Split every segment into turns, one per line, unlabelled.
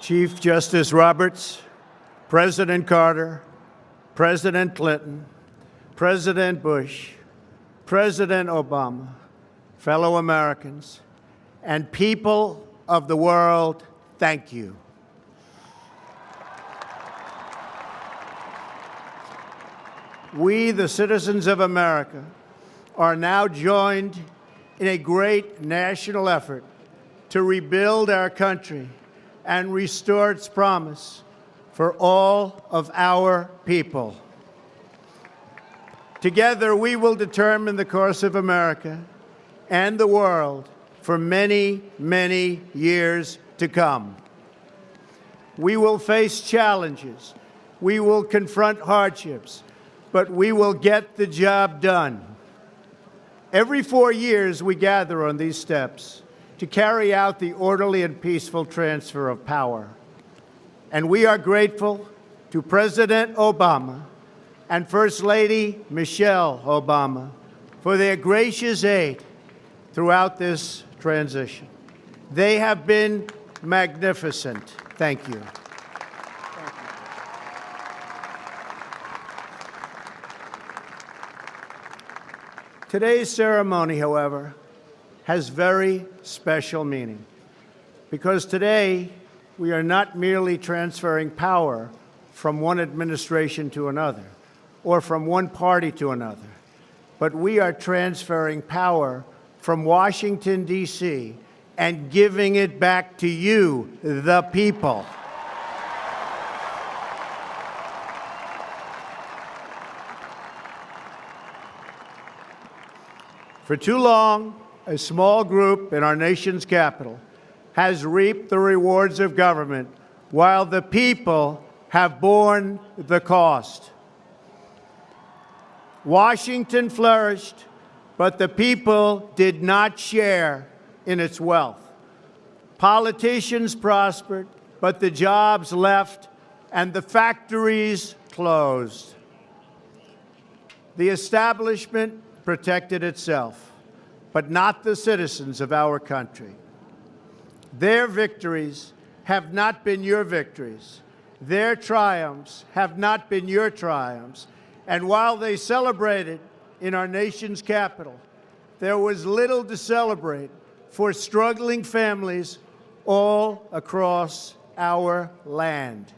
Chief Justice Roberts, President Carter, President Clinton, President Bush, President Obama, fellow Americans, and people of the world, thank you. We, the citizens of America, are now joined in a great national effort to rebuild our country and restore its promise for all of our people. Together, we will determine the course of America and the world for many, many years to come. We will face challenges. We will confront hardships, but we will get the job done. Every 4 years, we gather on these steps to carry out the orderly and peaceful transfer of power. And we are grateful to President Obama and First Lady Michelle Obama for their gracious aid throughout this transition. They have been magnificent. Thank you. Today's ceremony, however, has very special meaning, because today we are not merely transferring power from one administration to another or from one party to another, but we are transferring power from Washington, D.C., and giving it back to you, the people. For too long, a small group in our nation's capital has reaped the rewards of government while the people have borne the cost. Washington flourished, but the people did not share in its wealth. Politicians prospered, but the jobs left and the factories closed. The establishment protected itself, but not the citizens of our country. Their victories have not been your victories. Their triumphs have not been your triumphs. And while they celebrated in our nation's capital, there was little to celebrate for struggling families all across our land.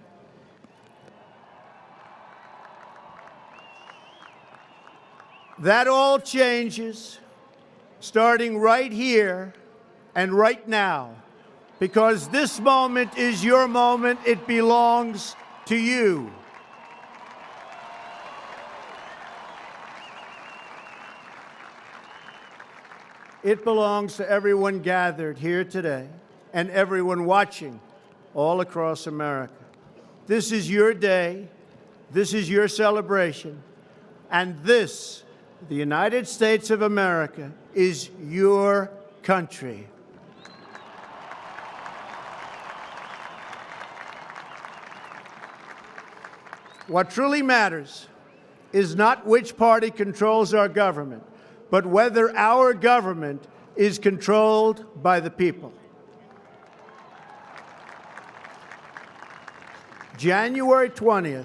That all changes starting right here and right now, because this moment is your moment. It belongs to you. It belongs to everyone gathered here today and everyone watching all across America. This is your day. This is your celebration. And this, the United States of America, is your country. What truly matters is not which party controls our government, but whether our government is controlled by the people. January 20th,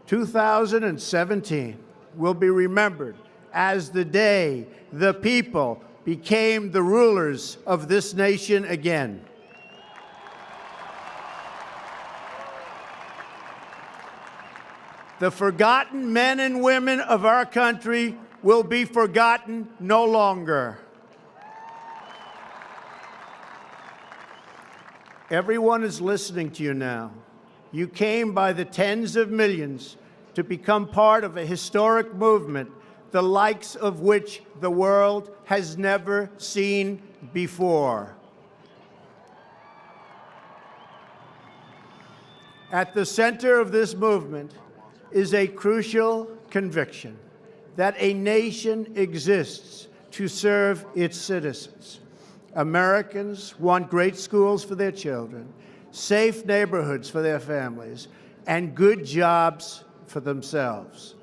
2017 will be remembered as the day the people became the rulers of this nation again. The forgotten men and women of our country will be forgotten no longer. Everyone is listening to you now. You came by the tens of millions to become part of a historic movement, the likes of which the world has never seen before. At the center of this movement is a crucial conviction that a nation exists to serve its citizens. Americans want great schools for their children, safe neighborhoods for their families, and good jobs for themselves.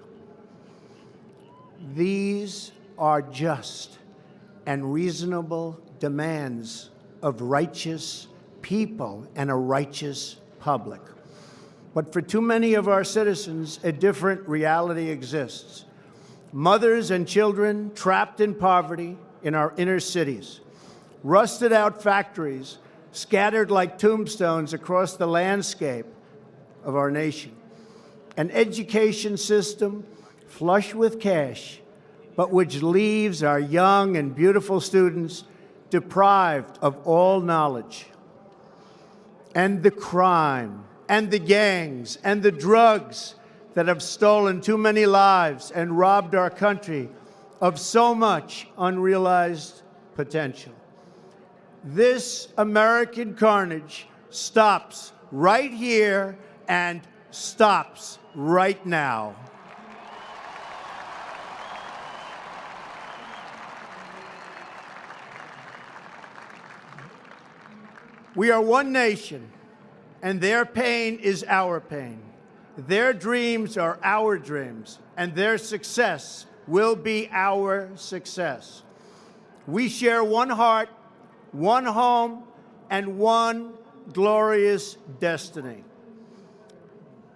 These are just and reasonable demands of righteous people and a righteous public. But for too many of our citizens, a different reality exists. Mothers and children trapped in poverty in our inner cities, rusted out factories scattered like tombstones across the landscape of our nation, an education system flush with cash, but which leaves our young and beautiful students deprived of all knowledge. And the crime, and the gangs, and the drugs that have stolen too many lives and robbed our country of so much unrealized potential. This American carnage stops right here and stops right now. We are one nation, and their pain is our pain. Their dreams are our dreams, and their success will be our success. We share one heart, one home, and one glorious destiny.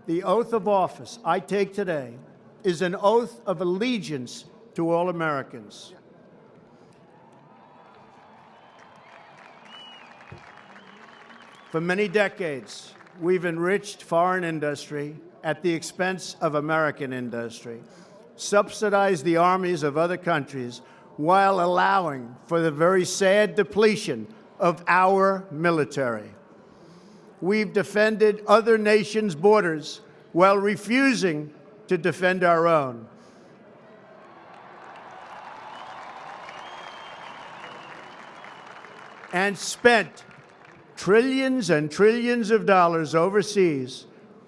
The oath of office I take today is an oath of allegiance to all Americans. For many decades, we've enriched foreign industry at the expense of American industry, subsidized the armies of other countries while allowing for the very sad depletion of our military. We've defended other nations' borders while refusing to defend our own. And spent trillions and trillions of dollars overseas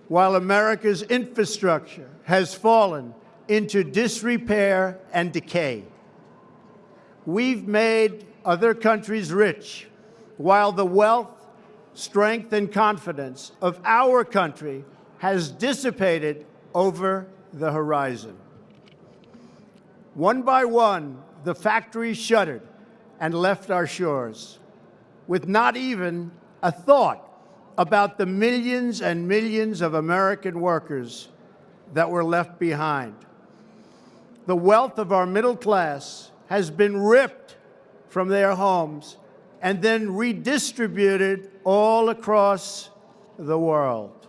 while America's infrastructure has fallen into disrepair and decay. We've made other countries rich while the wealth, strength, and confidence of our country has dissipated over the horizon. One by one, the factories shuttered and left our shores, with not even a thought about the millions and millions of American workers that were left behind. The wealth of our middle class has been ripped from their homes and then redistributed all across the world.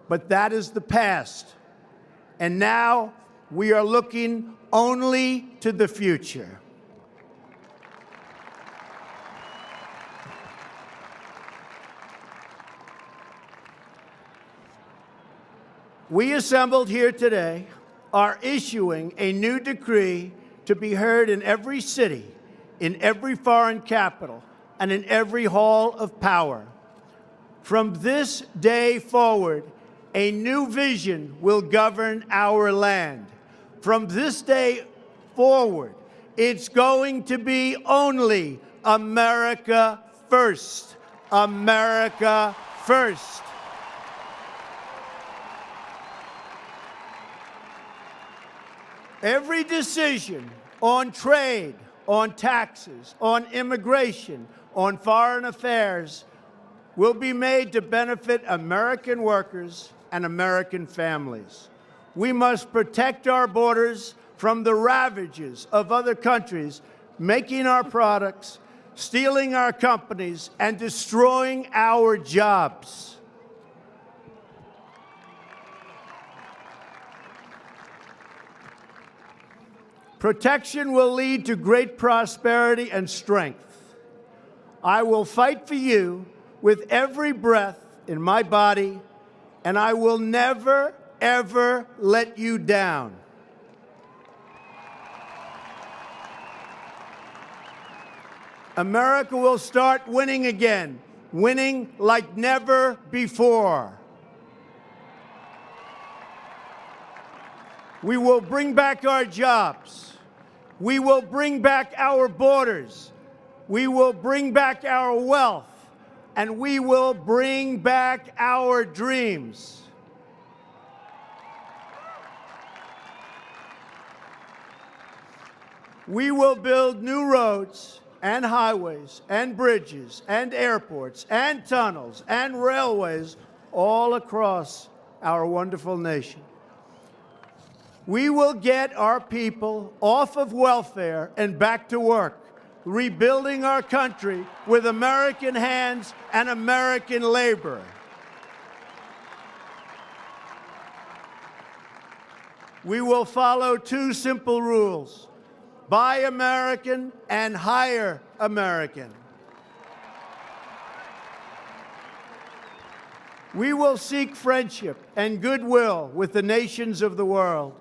But that is the past, and now we are looking only to the future. We assembled here today are issuing a new decree to be heard in every city, in every foreign capital, and in every hall of power. From this day forward, a new vision will govern our land. From this day forward, it's going to be only America first. America first. Every decision on trade, on taxes, on immigration, on foreign affairs will be made to benefit American workers and American families. We must protect our borders from the ravages of other countries making our products, stealing our companies, and destroying our jobs. Protection will lead to great prosperity and strength. I will fight for you with every breath in my body, and I will never, ever let you down. America will start winning again, winning like never before. We will bring back our jobs. We will bring back our borders. We will bring back our wealth. And we will bring back our dreams. We will build new roads and highways and bridges and airports and tunnels and railways all across our wonderful nation. We will get our people off of welfare and back to work, rebuilding our country with American hands and American labor. We will follow two simple rules: buy American and hire American. We will seek friendship and goodwill with the nations of the world,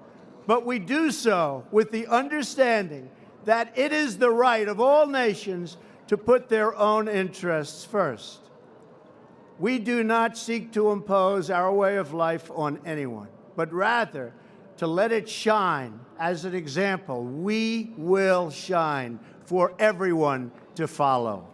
but we do so with the understanding that it is the right of all nations to put their own interests first. We do not seek to impose our way of life on anyone, but rather to let it shine as an example. We will shine for everyone to follow.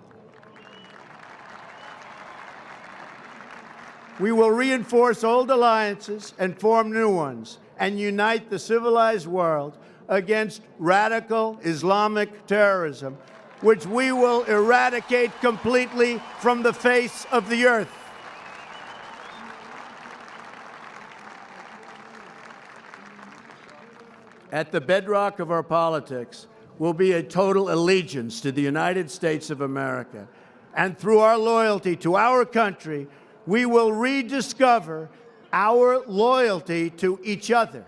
We will reinforce old alliances and form new ones and unite the civilized world against radical Islamic terrorism, which we will eradicate completely from the face of the earth. At the bedrock of our politics will be a total allegiance to the United States of America. And through our loyalty to our country, we will rediscover our loyalty to each other.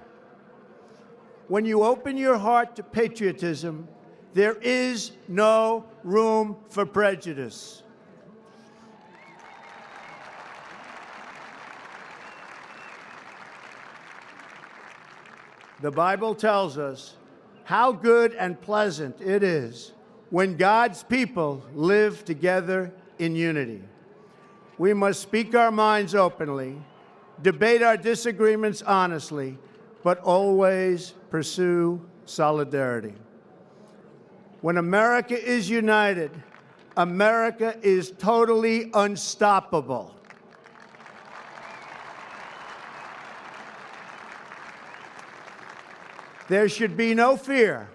When you open your heart to patriotism, there is no room for prejudice. The Bible tells us how good and pleasant it is when God's people live together in unity. We must speak our minds openly, debate our disagreements honestly, but always pursue solidarity. When America is united, America is totally unstoppable. There should be no fear.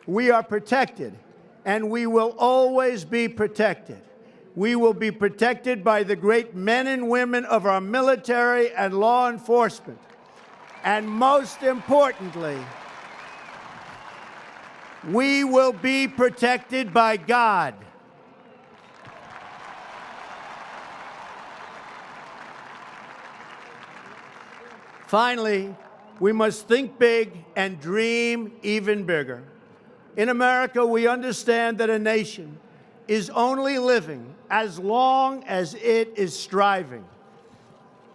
We are protected, and we will always be protected. We will be protected by the great men and women of our military and law enforcement. And most importantly, we will be protected by God. Finally, we must think big and dream even bigger. In America, we understand that a nation is only living as long as it is striving.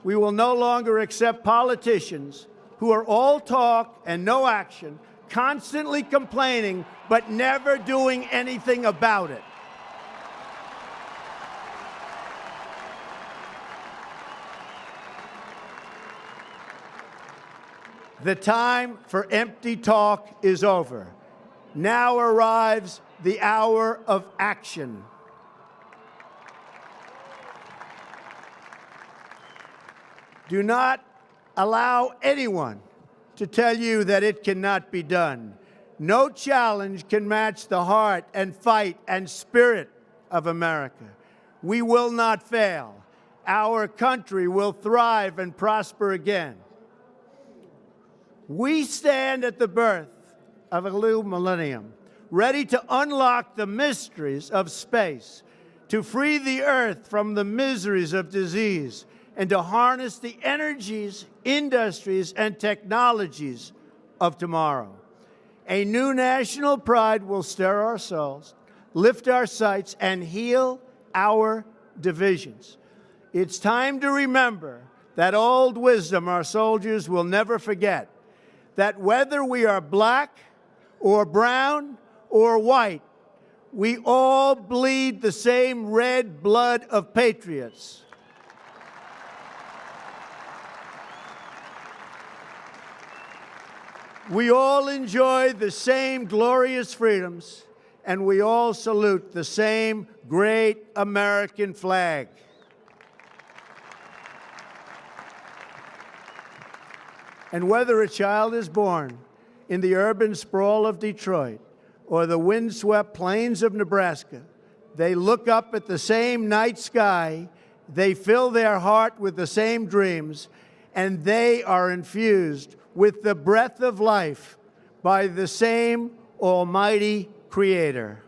We will no longer accept politicians who are all talk and no action, constantly complaining but never doing anything about it. The time for empty talk is over. Now arrives the hour of action. Do not allow anyone to tell you that it cannot be done. No challenge can match the heart and fight and spirit of America. We will not fail. Our country will thrive and prosper again. We stand at the birth of a new millennium, ready to unlock the mysteries of space, to free the earth from the miseries of disease, and to harness the energies, industries, and technologies of tomorrow. A new national pride will stir our souls, lift our sights, and heal our divisions. It's time to remember that old wisdom our soldiers will never forget, that whether we are black or brown or white, we all bleed the same red blood of patriots. We all enjoy the same glorious freedoms, and we all salute the same great American flag. And whether a child is born in the urban sprawl of Detroit or the windswept plains of Nebraska. They look up at the same night sky, they fill their heart with the same dreams, and they are infused with the breath of life by the same Almighty Creator.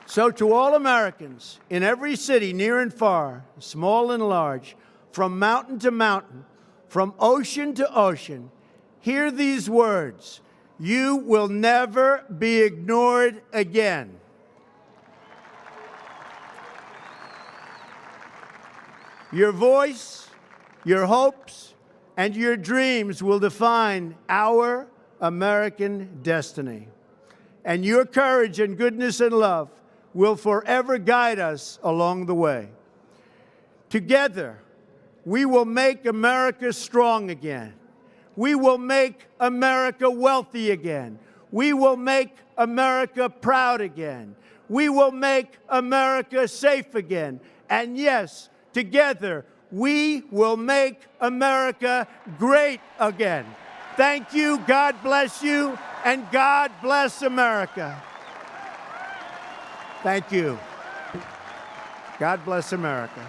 So to all Americans in every city, near and far, small and large, from mountain to mountain, from ocean to ocean, hear these words: you will never be ignored again. Your voice, your hopes, and your dreams will define our American destiny. And your courage and goodness and love will forever guide us along the way. Together, we will make America strong again. We will make America wealthy again. We will make America proud again. We will make America safe again. And yes, together, we will make America great again. Thank you, God bless you, and God bless America. Thank you. God bless America.